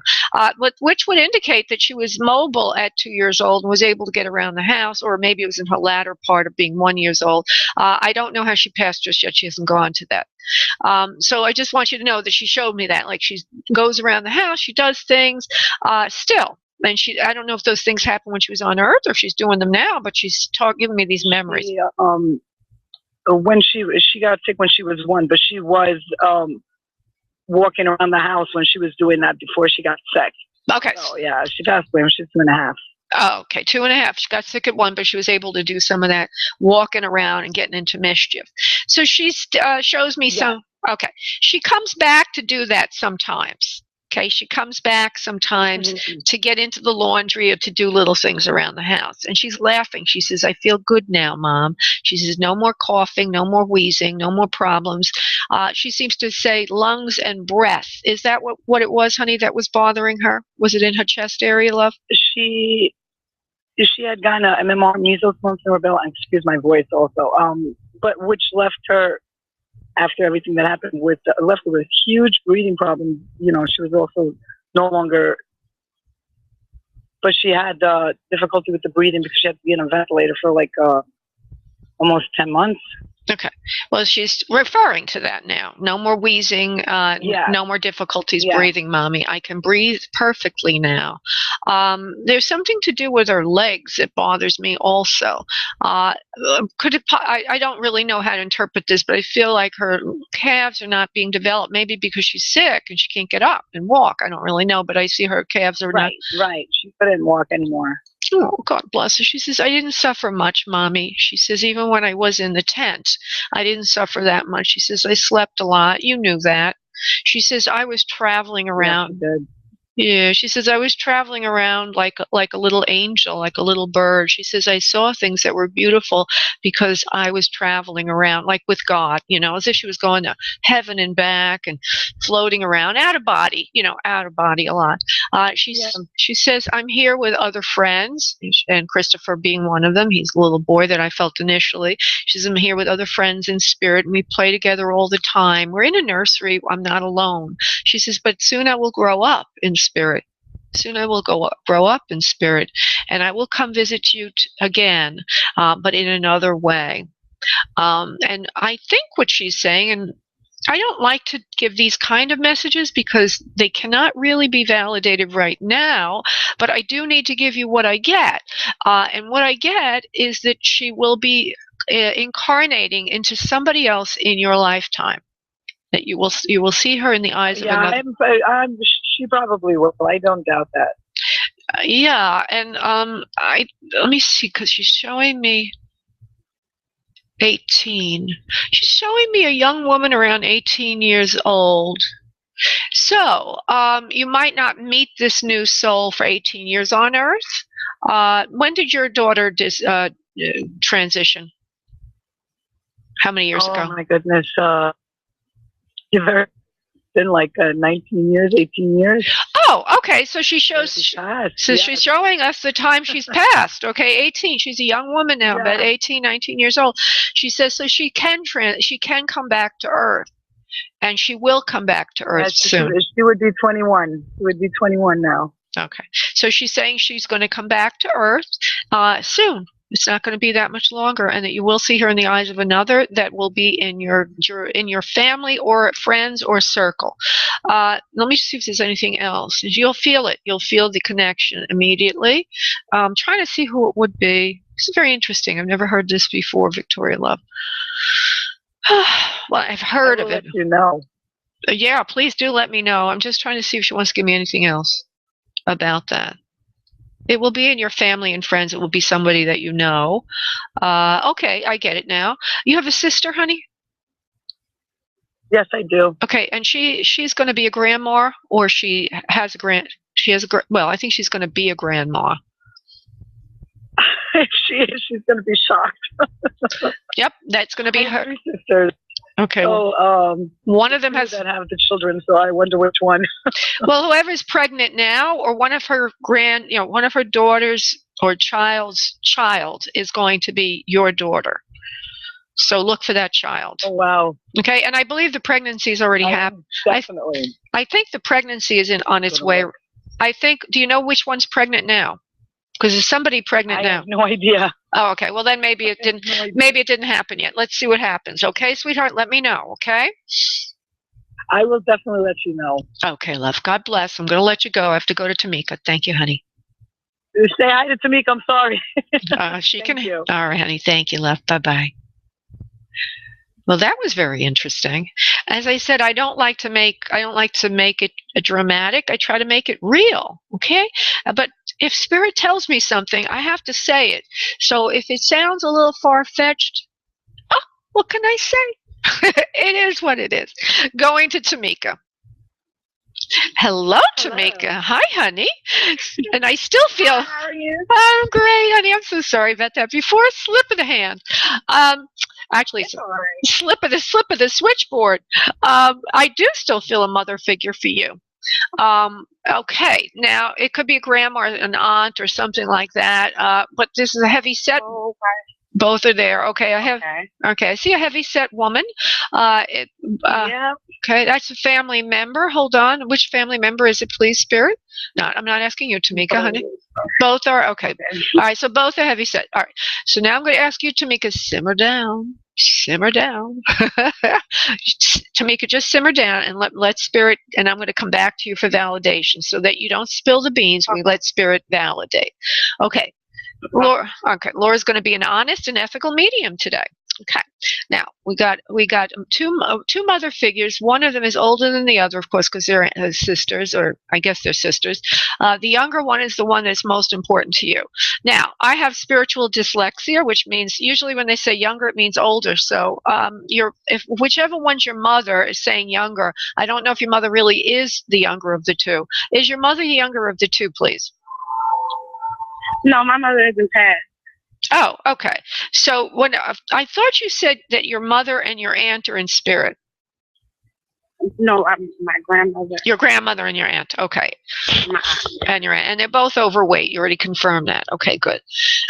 Which would indicate that she was mobile at 2 years old and was able to get around the house, or maybe it was in her latter part of being 1 year old. I don't know how she passed just yet. She hasn't gone to that. So I just want you to know that she showed me that. Like she goes around the house, she does things still. And I don't know if those things happened when she was on Earth or if she's doing them now, but she's giving me these memories. When she got sick when she was 1, but she was walking around the house when she was doing that before she got sick. Okay. So yeah, she passed away when she was 2.5. Oh, okay, 2.5. She got sick at 1, but she was able to do some of that walking around and getting into mischief. So she shows me some. Okay, she comes back to do that sometimes. Okay, she comes back sometimes to get into the laundry or to do little things around the house. And she's laughing. She says, I feel good now, Mom. She says, no more coughing, no more wheezing, no more problems. She seems to say lungs and breath. Is that what it was, honey, that was bothering her? Was it in her chest area, love? She had gotten a MMR, measles, mumps, and rubella, and excuse my voice also, but which left her, after everything that happened, left her with a huge breathing problem. You know, she was also no longer, but she had difficulty with the breathing because she had to be in a ventilator for like almost 10 months. Okay. Well, she's referring to that now. No more wheezing, no more difficulties breathing, Mommy. I can breathe perfectly now. There's something to do with her legs that bothers me also. I don't really know how to interpret this, but I feel like her calves are not being developed, maybe because she's sick and she can't get up and walk. I don't really know, but I see her calves are not. Right. She couldn't walk anymore. Oh, God bless her. She says, I didn't suffer much, Mommy. She says, even when I was in the tent, I didn't suffer that much. She says, I slept a lot. You knew that. She says, I was traveling around. Yeah, she did. Yeah, she says, I was traveling around like a little angel, like a little bird. She says, I saw things that were beautiful because I was traveling around, like with God, you know, as if she was going to heaven and back and floating around, out of body a lot. She says, I'm here with other friends, and Christopher being one of them. He's the little boy that I felt initially. She says, I'm here with other friends in spirit, and we play together all the time. We're in a nursery. I'm not alone. She says, but soon I will grow up in spirit. Soon I will grow up in spirit, and I will come visit you again, but in another way. And I think what she's saying, and I don't like to give these kind of messages because they cannot really be validated right now, but I do need to give you what I get. And what I get is that she will be incarnating into somebody else in your lifetime. That you will see her in the eyes of another. She probably will. I don't doubt that. Yeah, and let me see, because she's showing me 18. She's showing me a young woman around 18 years old. So you might not meet this new soul for 18 years on Earth. When did your daughter transition? How many years ago? Oh my goodness. It's been like 19 years, 18 years. Oh, okay. So she shows. So she's showing us the time she's passed. Okay, 18. She's a young woman now, about 18, 19 years old. She says so she can come back to Earth, and she will come back to Earth soon. She would be 21. She would be 21 now. Okay. So she's saying she's going to come back to Earth soon. It's not going to be that much longer, and that you will see her in the eyes of another that will be in your family or friends or circle. Let me see if there's anything else. You'll feel it. You'll feel the connection immediately. I'm trying to see who it would be. This is very interesting. I've never heard this before, Victoria Love. Well, I've heard of it. Let you know. Yeah, please do let me know. I'm just trying to see if she wants to give me anything else about that. It will be in your family and friends. It will be somebody that you know. Okay, I get it now. You have a sister, honey? Yes, I do. Okay, and she's going to be a grandma, or she has a well, I think she's going to be a grandma. She's going to be shocked. Yep, that's going to be her. 3 sisters. Okay. So one of them has that have the children, so I wonder which one. Well, whoever's pregnant now, or one of her one of her daughters or child's child is going to be your daughter. So look for that child. Oh wow. Okay, and I believe the pregnancy has already happened. Definitely. I think the pregnancy is on its way. Do you know which one's pregnant now? Because there's somebody pregnant now. I have no idea. Oh, okay. Well, then maybe it didn't. Maybe it didn't happen yet. Let's see what happens. Okay, sweetheart. Let me know. Okay. I will definitely let you know. Okay, love. God bless. I'm going to let you go. I have to go to Tamika. Thank you, honey. Say hi to Tamika. I'm sorry. She can. You. All right, honey. Thank you, love. Bye bye. Well, that was very interesting. As I said, I don't like to make it dramatic. I try to make it real, okay? But if Spirit tells me something, I have to say it. So if it sounds a little far-fetched, what can I say? It is what it is. Going to Tamika. Hello, Tamika. Hi, honey. And I still feel. How are you? I'm great, honey. I'm so sorry about that. Before, slip of the hand. Actually, slip of the switchboard. I do still feel a mother figure for you. Okay, now it could be a grandma or an aunt or something like that. But this is a heavy set. Oh, okay. Both are there. Okay, I see a heavy set woman. Yeah. Okay, that's a family member. Hold on. Which family member is it, please, Spirit? No, I'm not asking you, Tamika, honey. Both are? Okay. All right, so both are heavy set. All right. So now I'm going to ask you, Tamika, simmer down. Simmer down. Tamika, just simmer down and let Spirit, and I'm going to come back to you for validation so that you don't spill the beans. We let Spirit validate. Okay. Laura's going to be an honest and ethical medium today. Okay. Now we got two mother figures. One of them is older than the other, of course, because they're sisters, or I guess they're sisters. The younger one is the one that's most important to you. Now I have spiritual dyslexia, which means usually when they say younger, it means older. So if whichever one's your mother is saying younger, I don't know if your mother really is the younger of the two. Is your mother the younger of the two, please? No, my mother isn't passed. Oh, okay. So when I thought you said that your mother and your aunt are in spirit. No, my grandmother. Your grandmother and your aunt. Okay. My aunt, yeah. And your aunt, and they're both overweight. You already confirmed that. Okay, good.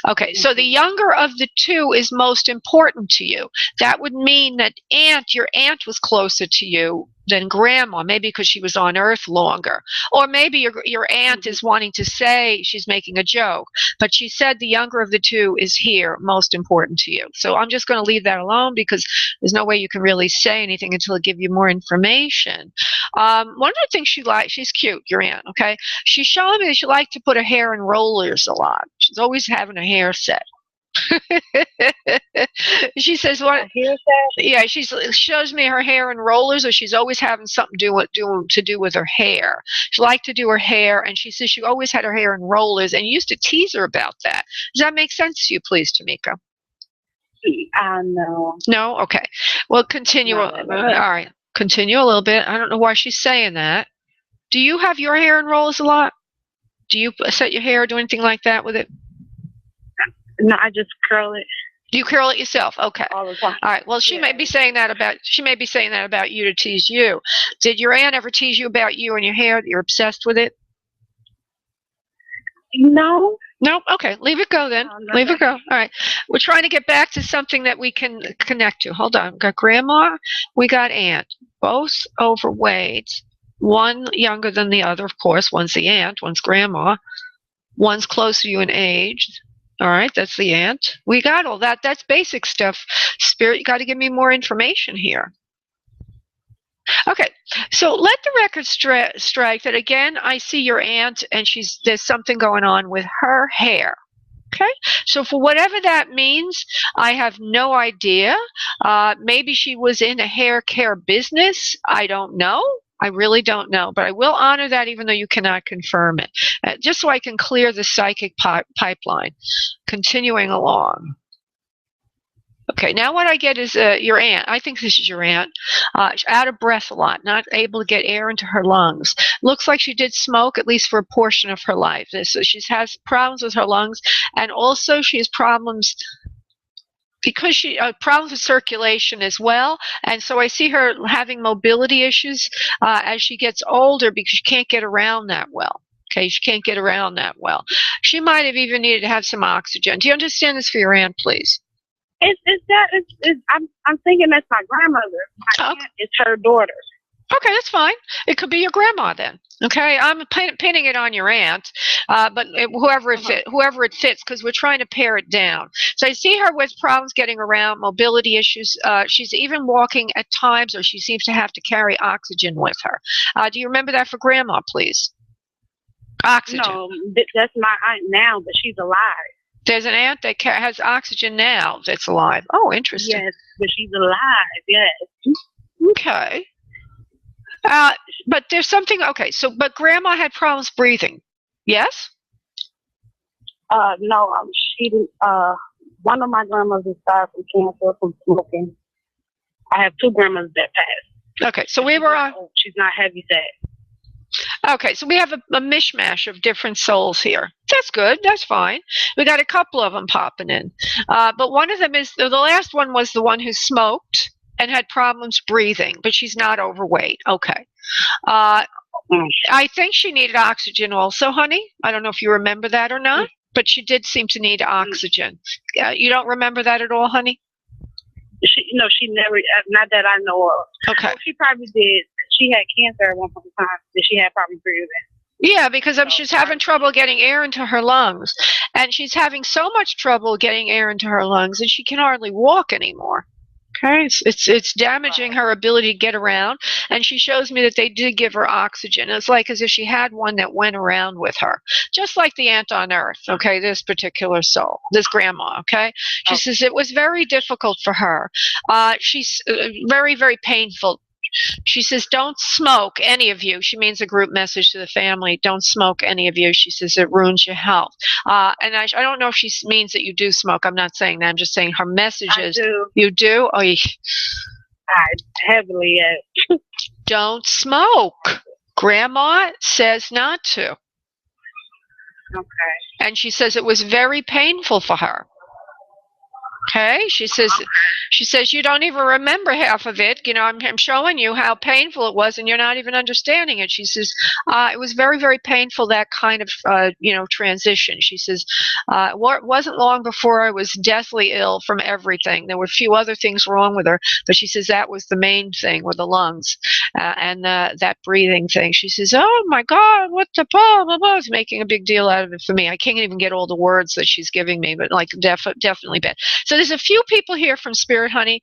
Okay, so the younger of the two is most important to you. That would mean that your aunt was closer to you than grandma, maybe because she was on Earth longer. Or maybe your aunt is wanting to say she's making a joke, but she said the younger of the two is here, most important to you. So I'm just going to leave that alone because there's no way you can really say anything until I give you more information. One of the things she likes, she's cute, your aunt, okay? She's showing me that she likes to put her hair in rollers a lot. She's always having her hair set. She says, "What?" Yeah, she shows me her hair in rollers, or she's always having something to do with her hair. She liked to do her hair, and she says she always had her hair in rollers, and you used to tease her about that. Does that make sense to you, please, Tamika? No. No? Okay. Well, continue. All right. Continue a little bit. I don't know why she's saying that. Do you have your hair in rollers a lot? Do you set your hair or do anything like that with it? No, I just curl it. You curl it yourself, okay. All the time. All right. Well, she may be saying that about you to tease you. Did your aunt ever tease you about you and your hair, that you're obsessed with it? No. No? Okay. Leave it go then. Leave it go. All right. We're trying to get back to something that we can connect to. Hold on. We got grandma. We got aunt. Both overweight. One younger than the other, of course. One's the aunt. One's grandma. One's close to you in age. All right, that's the aunt. We got all that. That's basic stuff. Spirit, you got to give me more information here. Okay, so let the record strike that again. I see your aunt, and there's something going on with her hair. Okay, so for whatever that means, I have no idea. Maybe she was in a hair care business. I don't know. I really don't know, but I will honor that even though you cannot confirm it, just so I can clear the psychic pipeline. Continuing along. Okay, now what I get is your aunt. I think this is your aunt. She's out of breath a lot, not able to get air into her lungs. Looks like she did smoke at least for a portion of her life. So she has problems with her lungs, and also she has problems because she problems with circulation as well, and so I see her having mobility issues as she gets older because she can't get around that well. Okay, she can't get around that well. She might have even needed to have some oxygen. Do you understand this for your aunt, please? I'm thinking that's my grandmother. My aunt is her daughter. Okay, that's fine. It could be your grandma then. Okay, I'm pinning it on your aunt, but whoever it fits, because we're trying to pare it down. So I see her with problems getting around, mobility issues. She's even walking at times, or she seems to have to carry oxygen with her. Do you remember that for grandma, please? Oxygen. No, that's my aunt now, but she's alive. There's an aunt that has oxygen now that's alive. Oh, interesting. Yes, but she's alive, yes. Okay. But there's something, okay, but grandma had problems breathing, yes? No, she didn't, one of my grandmothers died from cancer from smoking. I have two grandmas that passed. Okay, so we were on. She's not heavy set. Okay, so we have a mishmash of different souls here. That's good. That's fine. We got a couple of them popping in. But one of them is, the last one was the one who smoked and had problems breathing, but she's not overweight. Okay. I think she needed oxygen also, honey. I don't know if you remember that or not, but she did seem to need oxygen. You don't remember that at all, honey? She never, not that I know of. Okay. Well, she probably did. She had cancer at one point in time that she had problems breathing. Yeah, because she's having trouble getting air into her lungs. And she's having so much trouble getting air into her lungs that she can hardly walk anymore. Okay, it's damaging her ability to get around, and she shows me that they did give her oxygen. It's like as if she had one that went around with her, just like the aunt on Earth, okay, this particular soul, this grandma, okay? She says it was very difficult for her. She's very, very painful. She says, don't smoke, any of you. She means a group message to the family. Don't smoke, any of you. She says it ruins your health. And I don't know if she means that you do smoke. I'm not saying that. I'm just saying her message is. I do. You do? Oh, I heavily, yes. Don't smoke. Grandma says not to. Okay. And she says it was very painful for her. Okay, she says you don't even remember half of it. You know, I'm showing you how painful it was, and you're not even understanding it. She says it was very, very painful, that kind of transition. She says it wasn't long before I was deathly ill from everything. There were a few other things wrong with her, but she says that was the main thing with the lungs. and that breathing thing. She says, "Oh my God, what the blah blah blah," is making a big deal out of it for me. I can't even get all the words that she's giving me, but like definitely bad. So there's a few people here from Spirit, honey.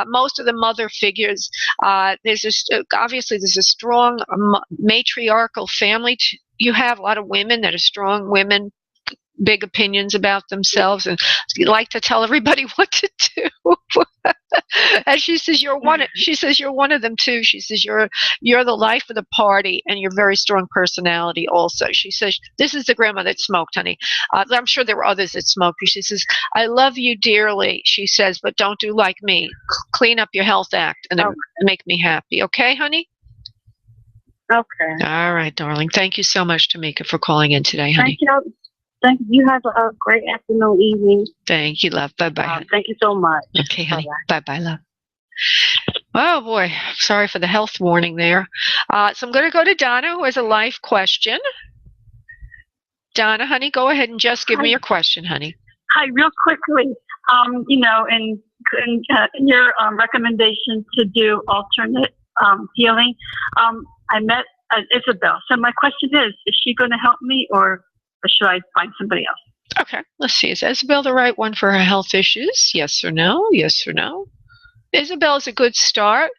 Most of the mother figures. Obviously there's a strong matriarchal family. You have a lot of women that are strong women, big opinions about themselves, and like to tell everybody what to do. And she says you're one. She says you're one of them too. She says you're the life of the party, and you're very strong personality also. She says this is the grandma that smoked, honey. I'm sure there were others that smoked. She says I love you dearly. She says, but don't do like me. Clean up your health act and make me happy. Okay, honey. Okay. All right, darling. Thank you so much, Tamika, for calling in today, honey. Thank you. Thank you. You have a great afternoon, evening. Thank you, love. Bye-bye. Thank you so much. Okay, honey. Bye-bye, love. Oh, boy. Sorry for the health warning there. So I'm going to go to Donna, who has a life question. Donna, honey, go ahead and just give me your question, honey. Hi, real quickly. In your recommendation to do alternate healing, I met Isabel. So my question is she going to help me, or should I find somebody else? Okay, let's see. Is Isabel the right one for her health issues? Yes or no? Yes or no? Isabel is a good start.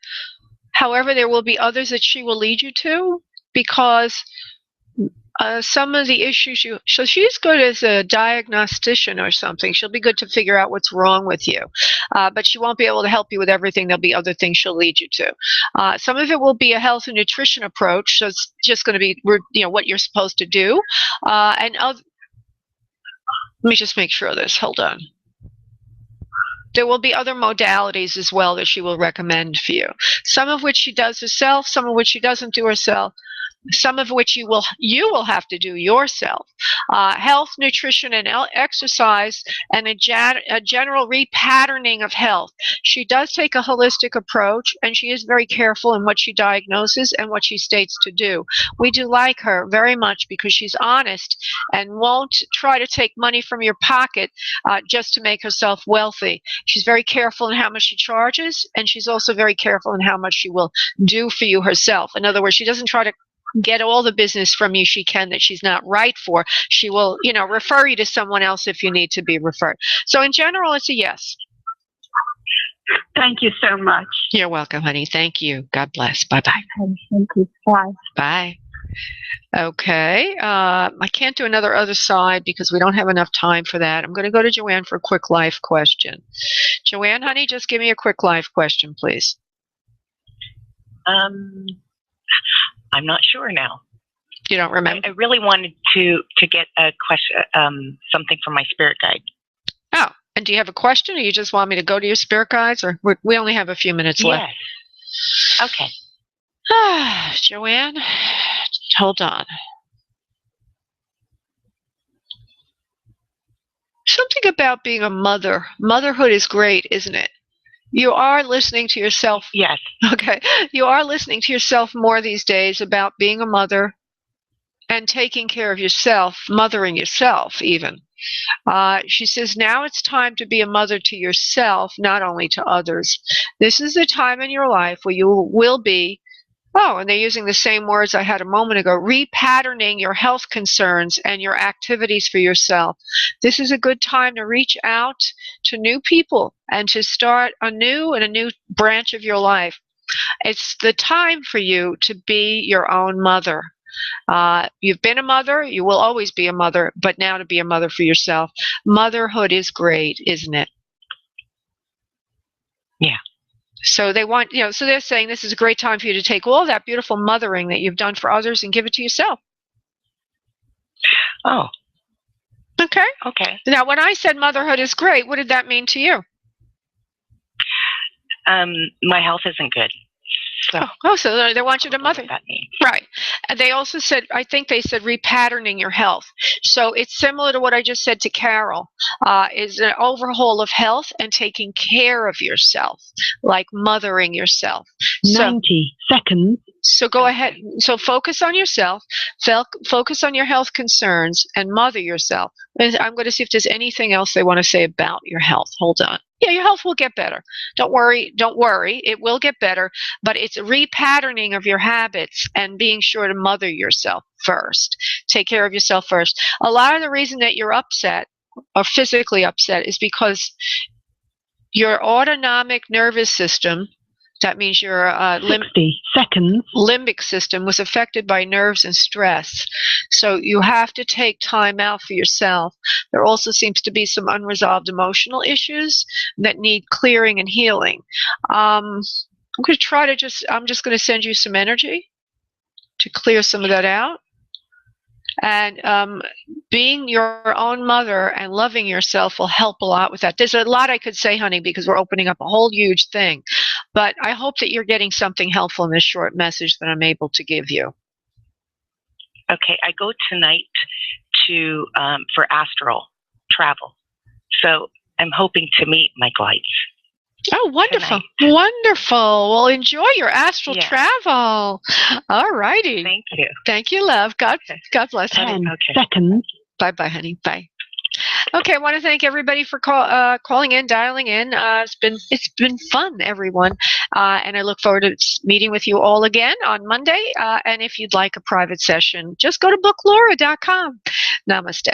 However, there will be others that she will lead you to, because some of the issues so she's good as a diagnostician or something. She'll be good to figure out what's wrong with you, but she won't be able to help you with everything. There'll be other things she'll lead you to. Some of it will be a health and nutrition approach, so it's just going to be what you're supposed to do. Let me just make sure of this. Hold on. There will be other modalities as well that she will recommend for you. Some of which she does herself, some of which she doesn't do herself. Some of which you will have to do yourself. Health, nutrition, and exercise, and a general repatterning of health. She does take a holistic approach, and she is very careful in what she diagnoses and what she states to do. We do like her very much because she's honest and won't try to take money from your pocket just to make herself wealthy. She's very careful in how much she charges, and she's also very careful in how much she will do for you herself. In other words, she doesn't try to get all the business from you she can that she's not right for. She will, refer you to someone else if you need to be referred. So in general, it's a yes. Thank you so much. You're welcome, honey. Thank you. God bless. Bye-bye. Thank you. Bye. Bye. Okay. I can't do other side because we don't have enough time for that. I'm going to go to Joanne for a quick life question. Joanne, honey, just give me a quick life question, please. I'm not sure now. You don't remember? I really wanted to get a question, something from my spirit guide. Oh, and do you have a question, or you just want me to go to your spirit guides, or we only have a few minutes left? Yes. Okay. Joanne, hold on. Something about being a mother. Motherhood is great, isn't it? You are listening to yourself. Yes. Okay. You are listening to yourself more these days about being a mother and taking care of yourself, mothering yourself even. She says, now it's time to be a mother to yourself, not only to others. This is the time in your life where you will be, and they're using the same words I had a moment ago, repatterning your health concerns and your activities for yourself. This is a good time to reach out to new people and to start a new branch of your life. It's the time for you to be your own mother. You've been a mother, you will always be a mother, but now to be a mother for yourself. Motherhood is great, isn't it? Yeah. So they want, so they're saying this is a great time for you to take all that beautiful mothering that you've done for others and give it to yourself. Oh. Okay. Okay. Now, when I said motherhood is great, what did that mean to you? My health isn't good. So they want you to mother. That means. Right. And they also said, I think they said repatterning your health. So it's similar to what I just said to Carol, is an overhaul of health and taking care of yourself, like mothering yourself. 90 seconds So go ahead. So focus on yourself, focus on your health concerns, and mother yourself. And I'm going to see if there's anything else they want to say about your health. Hold on. Yeah, your health will get better. Don't worry. Don't worry. It will get better. But it's a repatterning of your habits and being sure to mother yourself first. Take care of yourself first. A lot of the reason that you're upset or physically upset is because your autonomic nervous system, that means your 60 seconds. Limbic system, was affected by nerves and stress. So you have to take time out for yourself. There also seems to be some unresolved emotional issues that need clearing and healing. I'm going to try to I'm just going to send you some energy to clear some of that out. And being your own mother and loving yourself will help a lot with that. There's a lot I could say, honey, because we're opening up a whole huge thing. But I hope that you're getting something helpful in this short message that I'm able to give you. Okay, I go tonight to for astral travel. So I'm hoping to meet my guides. Oh, wonderful. Tonight. Wonderful. Well, enjoy your astral travel. All righty. Thank you. Thank you, love. God bless, honey. 10 seconds. Bye-bye, honey. Bye. Okay, I want to thank everybody for calling in, dialing in. It's been fun, everyone. And I look forward to meeting with you all again on Monday. And if you'd like a private session, just go to booklaura.com. Namaste.